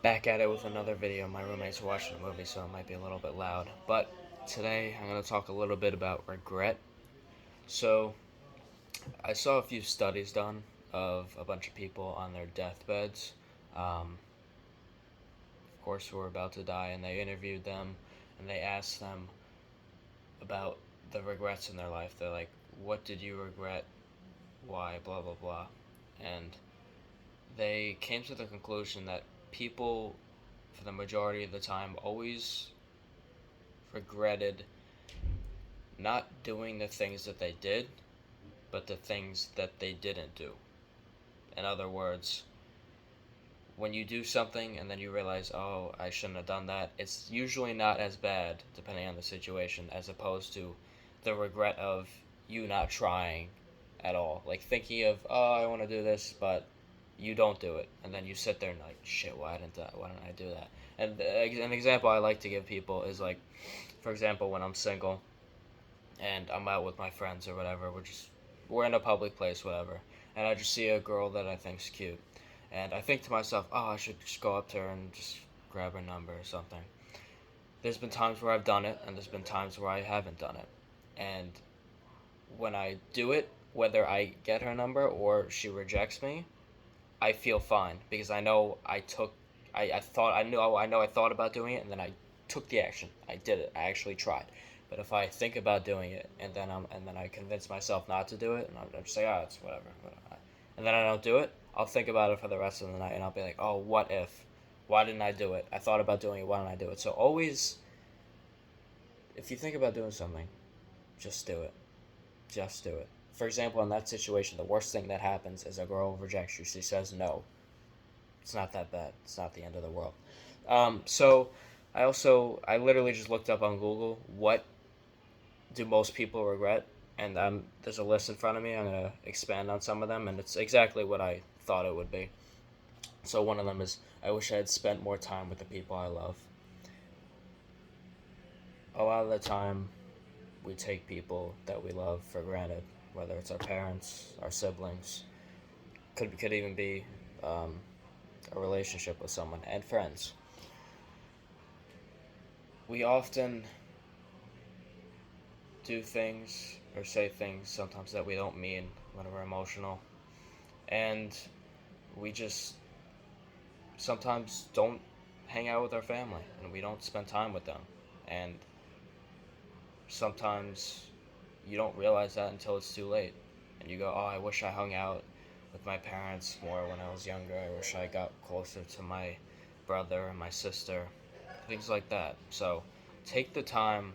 Back at it with another video. My roommate's watching a movie, so it might be a little bit loud. But today I'm going to talk a little bit about regret. So, I saw a few studies done of a bunch of people on their deathbeds, of course, who were about to die, and they interviewed them and they asked them about the regrets in their life. They're like, what did you regret? Why? Blah, blah, blah. And they came to the conclusion that people, for the majority of the time, always regretted not doing the things that they did, but the things that they didn't do. In other words, when you do something and then you realize, oh, I shouldn't have done that, it's usually not as bad, depending on the situation, as opposed to the regret of you not trying at all. Like thinking of, oh, I want to do this, but you don't do it, and then you sit there and like, shit, why didn't I do that? And an example I like to give people is like, for example, when I'm single and I'm out with my friends or whatever. We're in a public place, whatever, and I just see a girl that I think's cute, and I think to myself, oh, I should just go up to her and just grab her number or something. There's been times where I've done it, and there's been times where I haven't done it, and when I do it, whether I get her number or she rejects me, I feel fine because I know I thought about doing it and then I took the action. I did it. I actually tried. But if I think about doing it and then I convince myself not to do it and I'm just like, oh, it's whatever, and then I don't do it, I'll think about it for the rest of the night and I'll be like, oh, what if? Why didn't I do it? I thought about doing it. Why didn't I do it? So always, if you think about doing something, just do it. Just do it. For example, in that situation, the worst thing that happens is a girl rejects you. She says no. It's not that bad. It's not the end of the world. So I literally just looked up on Google what do most people regret, and there's a list in front of me. I'm gonna expand on some of them, and it's exactly what I thought it would be. So one of them is I wish I had spent more time with the people I love. A lot of the time, we take people that we love for granted, whether it's our parents, our siblings, could even be a relationship with someone, and friends. We often do things or say things sometimes that we don't mean when we're emotional. And we just sometimes don't hang out with our family and we don't spend time with them. And sometimes you don't realize that until it's too late. And you go, oh, I wish I hung out with my parents more when I was younger. I wish I got closer to my brother and my sister. Things like that. So take the time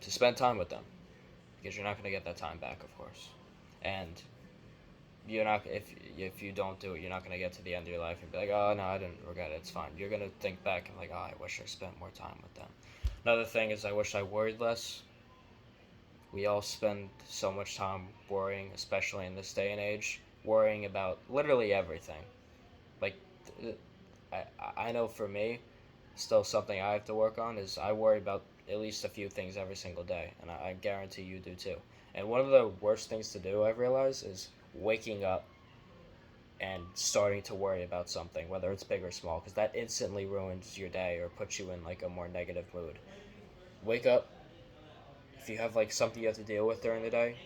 to spend time with them because you're not going to get that time back, of course. And you're not if you don't do it, you're not gonna get to the end of your life and be like, oh no, I didn't regret it. It's fine. You're gonna think back and like, oh, I wish I spent more time with them. Another thing is, I wish I worried less. We all spend so much time worrying, especially in this day and age, worrying about literally everything. Like, I I know for me, still something I have to work on is I worry about at least a few things every single day, and I guarantee you do too. And one of the worst things to do, I've realized, is waking up and starting to worry about something, whether it's big or small, because that instantly ruins your day or puts you in like a more negative mood. Wake up. If you have like something you have to deal with during the day,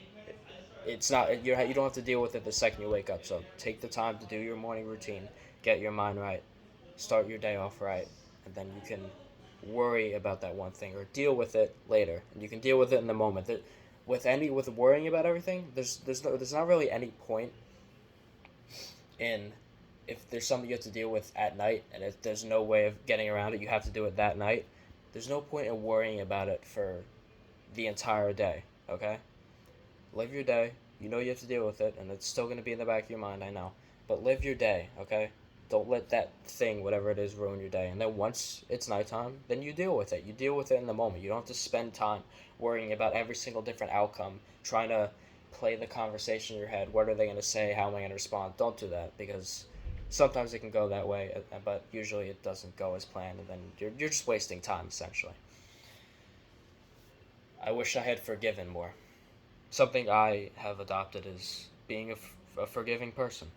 it's not you don't have to deal with it the second you wake up. So take the time to do your morning routine, get your mind right, start your day off right, and then you can worry about that one thing or deal with it later. And you can deal with it in the moment. That with worrying about everything, there's not really any point in if there's something you have to deal with at night and if there's no way of getting around it, you have to do it that night. There's no point in worrying about it for the entire day. Okay, live your day. You know you have to deal with it, and it's still gonna be in the back of your mind. I know, but live your day. Okay, don't let that thing, whatever it is, ruin your day. And then once it's nighttime, then you deal with it. You deal with it in the moment. You don't have to spend time worrying about every single different outcome, trying to play the conversation in your head. What are they going to say? How am I going to respond? Don't do that because sometimes it can go that way, but usually it doesn't go as planned, and then you're just wasting time essentially. I wish I had forgiven more. Something I have adopted is being a forgiving person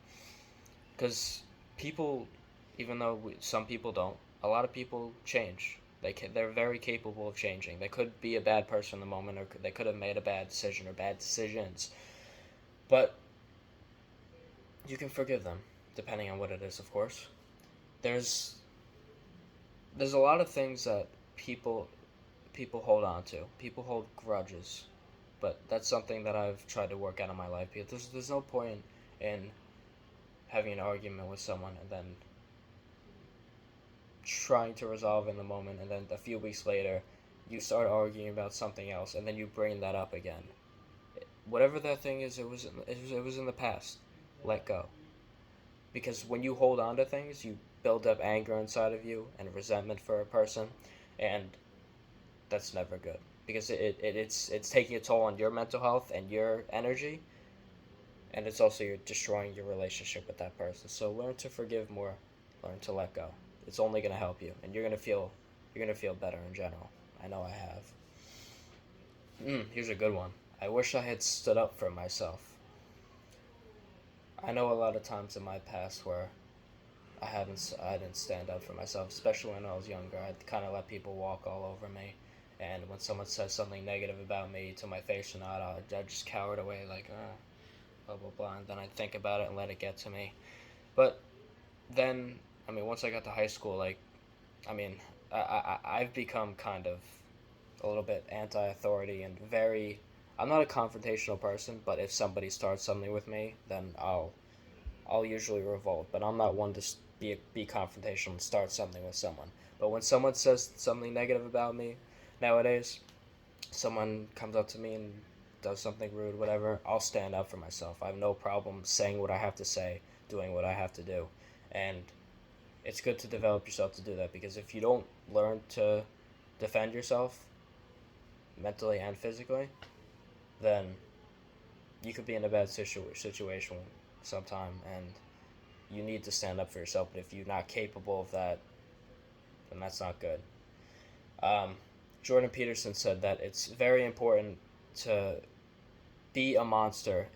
because people even though some people don't. A lot of people change. They're very capable of changing. They could be a bad person in the moment, or they could have made a bad decision or bad decisions. But you can forgive them, depending on what it is, of course. There's there's a lot of things that people hold on to. People hold grudges, but that's something that I've tried to work out in my life. Because there's no point in having an argument with someone and then trying to resolve in the moment, and then a few weeks later you start arguing about something else, and then you bring that up again. Whatever that thing is, it was in the past. Let go. Because when you hold on to things, you build up anger inside of you and resentment for a person, and that's never good. Because it's taking a toll on your mental health and your energy, and it's also you're destroying your relationship with that person. So learn to forgive more, learn to let go. It's only gonna help you, and you're gonna feel better in general. I know I have. Here's a good one. I wish I had stood up for myself. I know a lot of times in my past where I didn't stand up for myself, especially when I was younger. I'd kind of let people walk all over me, and when someone says something negative about me to my face or not, I just cowered away like, blah blah blah, and then I'd think about it and let it get to me. But then, I mean, once I got to high school, like, I mean, I've become kind of a little bit anti-authority and very. I'm not a confrontational person, but if somebody starts something with me, then I'll usually revolt. But I'm not one to be confrontational and start something with someone. But when someone says something negative about me nowadays, someone comes up to me and does something rude, whatever, I'll stand up for myself. I have no problem saying what I have to say, doing what I have to do, and it's good to develop yourself to do that, because if you don't learn to defend yourself mentally and physically, then you could be in a bad situation sometime, and you need to stand up for yourself. But if you're not capable of that, then that's not good. Um, Jordan Peterson said that it's very important to be a monster,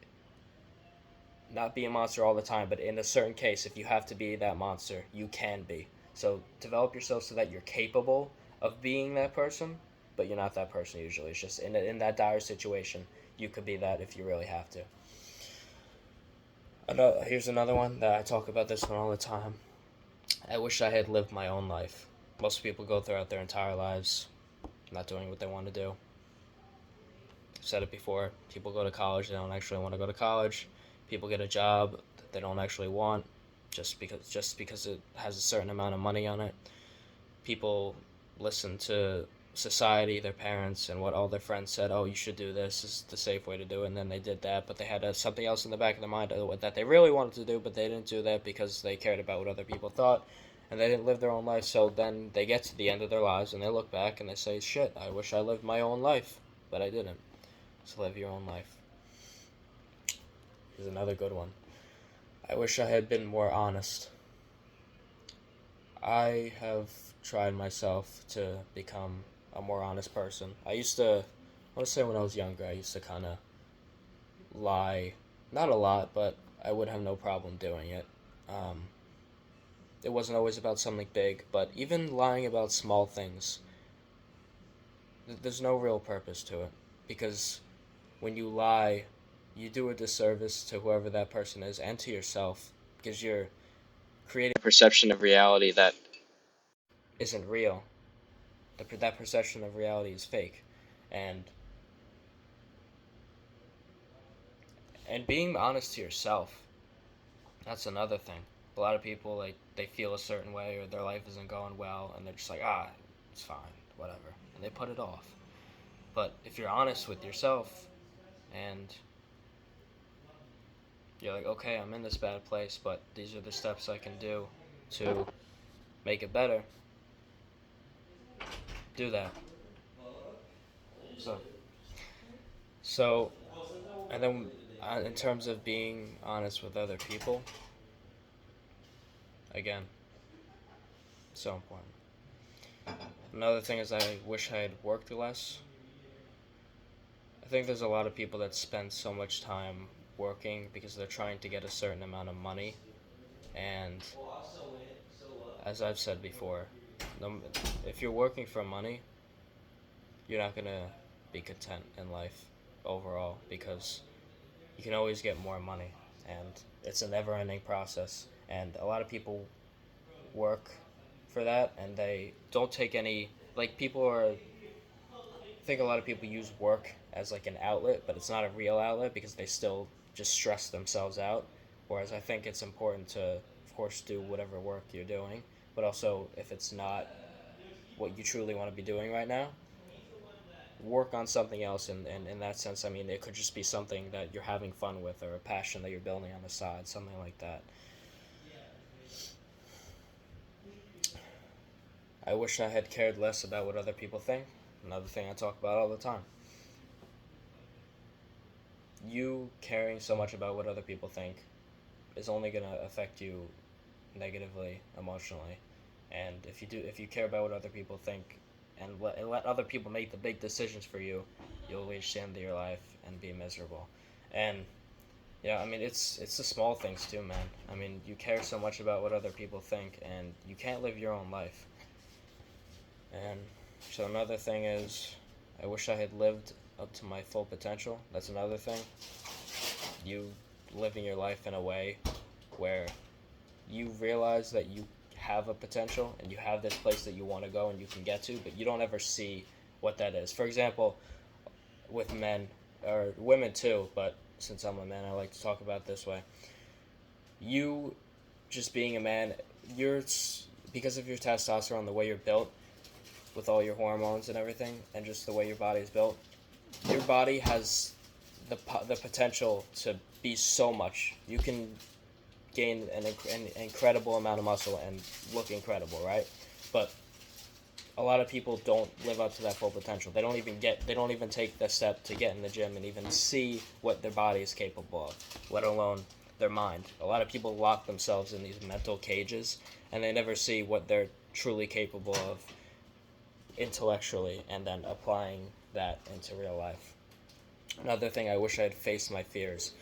not be a monster all the time, but in a certain case, if you have to be that monster, you can be. So develop yourself so that you're capable of being that person, but you're not that person usually. It's just in that dire situation, you could be that if you really have to. Here's another one that I talk about this one all the time. I wish I had lived my own life. Most people go throughout their entire lives not doing what they want to do. I've said it before. People go to college, they don't actually want to go to college. People get a job that they don't actually want just because it has a certain amount of money on it. People listen to society, their parents, and what all their friends said. Oh, you should do this. This is the safe way to do it. And then they did that, but they had something else in the back of their mind that they really wanted to do, but they didn't do that because they cared about what other people thought, and they didn't live their own life. So then they get to the end of their lives and they look back and they say, "Shit, I wish I lived my own life, but I didn't." So live your own life. Here's another good one. I wish I had been more honest. I have tried myself to become a more honest person. I want to say when I was younger, I used to kind of lie. Not a lot, but I would have no problem doing it. Um, it wasn't always about something big, but even lying about small things, there's no real purpose to it. Because when you lie, you do a disservice to whoever that person is and to yourself, because you're creating a perception of reality that isn't real. That perception of reality is fake, and being honest to yourself, that's another thing. A lot of people, like, they feel a certain way or their life isn't going well, and they're just like, it's fine, whatever, and they put it off. But if you're honest with yourself and you're like, okay, I'm in this bad place, but these are the steps I can do to make it better, do that. So, so, and then in terms of being honest with other people, again, so important. Another thing is I wish I had worked less. I think there's a lot of people that spend so much time working because they're trying to get a certain amount of money, and as I've said before, no, if you're working for money, you're not gonna be content in life overall because you can always get more money, and it's a never-ending process. And a lot of people work for that, and they don't take any like people are. I think a lot of people use work as like an outlet, but it's not a real outlet because they still just stress themselves out. Whereas I think it's important to, of course, do whatever work you're doing, but also if it's not what you truly want to be doing right now, work on something else. And in that sense, I mean, it could just be something that you're having fun with or a passion that you're building on the side, something like that. I wish I had cared less about what other people think. Another thing I talk about all the time. You caring so much about what other people think is only going to affect you negatively, emotionally. And if you care about what other people think and let other people make the big decisions for you, you'll reach the end of your life and be miserable. And yeah, I mean it's the small things too, man. I mean, you care so much about what other people think and you can't live your own life. And so another thing is I wish I had lived up to my full potential. That's another thing. You living your life in a way where you realize that you have a potential and you have this place that you want to go and you can get to, but you don't ever see what that is. For example, with men or women too, but since I'm a man, I like to talk about it this way. You just being a man, you're because of your testosterone, the way you're built, with all your hormones and everything, and just the way your body is built, your body has the potential to be so much. You can gain an incredible amount of muscle and look incredible, right? But a lot of people don't live up to that full potential. They don't even take the step to get in the gym and even see what their body is capable of, let alone their mind. A lot of people lock themselves in these mental cages and they never see what they're truly capable of intellectually and then applying that into real life. Another thing, I wish I had faced my fears.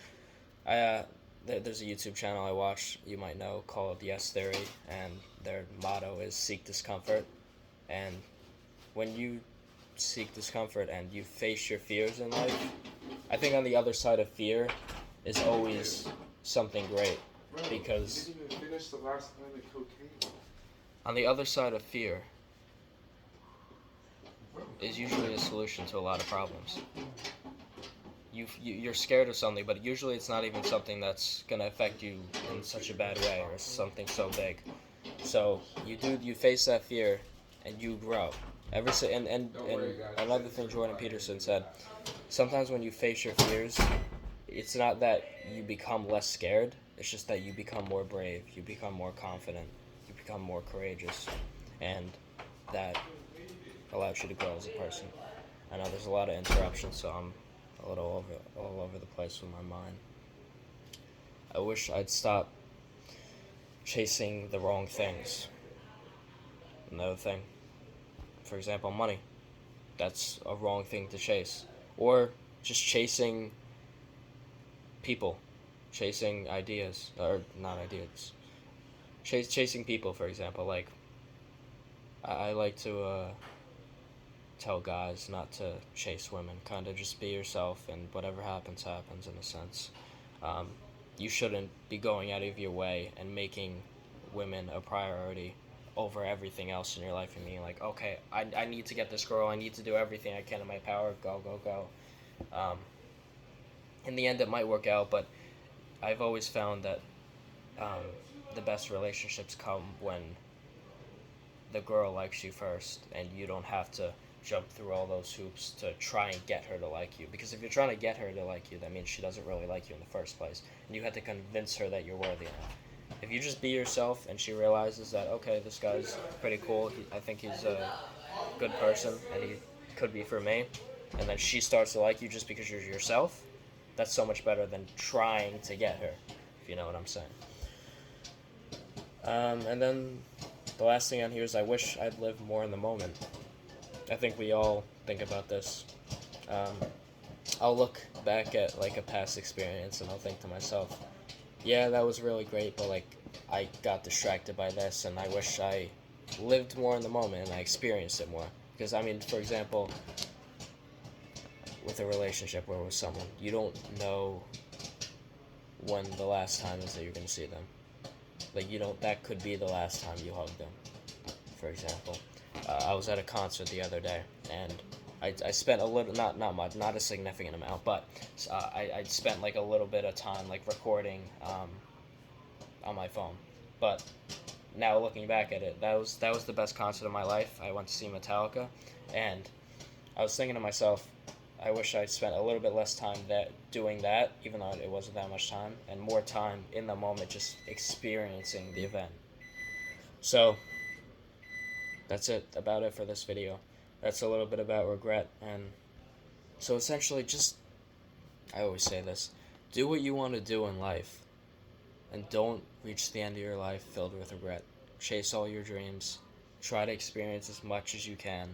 There's a YouTube channel I watch, you might know, called Yes Theory, and their motto is seek discomfort. And when you seek discomfort and you face your fears in life, I think on the other side of fear is always something great, because didn't even finish the last line of cocaine. on the other side of fear is usually a solution to a lot of problems. You're scared of something, but usually it's not even something that's gonna affect you in such a bad way or something so big. So you face that fear, and you grow. And another thing Jordan Peterson said, sometimes when you face your fears, it's not that you become less scared. It's just that you become more brave. You become more confident. You become more courageous, and that allows you to grow as a person. I know there's a lot of interruptions, so I'm a little all over the place with my mind. I wish I'd stop chasing the wrong things. Another thing, for example, money. That's a wrong thing to chase. Or just chasing people, chasing ideas, or not ideas. Chasing people, for example. Like, I like to tell guys not to chase women. Kind of just be yourself, and whatever happens, happens in a sense. Um, you shouldn't be going out of your way and making women a priority over everything else in your life and being like, okay, I need to get this girl, I need to do everything I can in my power, go, go, go. In the end, it might work out, but I've always found that the best relationships come when the girl likes you first and you don't have to jump through all those hoops to try and get her to like you. Because if you're trying to get her to like you, that means she doesn't really like you in the first place. And you have to convince her that you're worthy enough. If you just be yourself and she realizes that, okay, this guy's pretty cool, I think he's a good person and he could be for me, and then she starts to like you just because you're yourself, that's so much better than trying to get her, if you know what I'm saying. And then the last thing on here is I wish I'd lived more in the moment. I think we all think about this. I'll look back at like a past experience and I'll think to myself, yeah, that was really great, but like, I got distracted by this, and I wish I lived more in the moment and I experienced it more. Because, I mean, for example, with a relationship or with someone, you don't know when the last time is that you're going to see them. Like, you don't, that could be the last time you hug them, for example. I was at a concert the other day, and I spent a little, not much, not a significant amount, but I spent like a little bit of time like recording on my phone. But now looking back at it, that was the best concert of my life. I went to see Metallica, and I was thinking to myself, I wish I'd spent a little bit less time doing that, even though it wasn't that much time, and more time in the moment, just experiencing the event. So that's about it for this video. That's a little bit about regret, and so essentially, just I always say this: do what you want to do in life, and don't reach the end of your life filled with regret. Chase all your dreams. Try to experience as much as you can,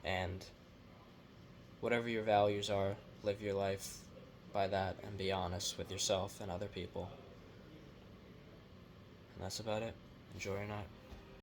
and whatever your values are, live your life by that and be honest with yourself and other people. And that's about it. Enjoy your night.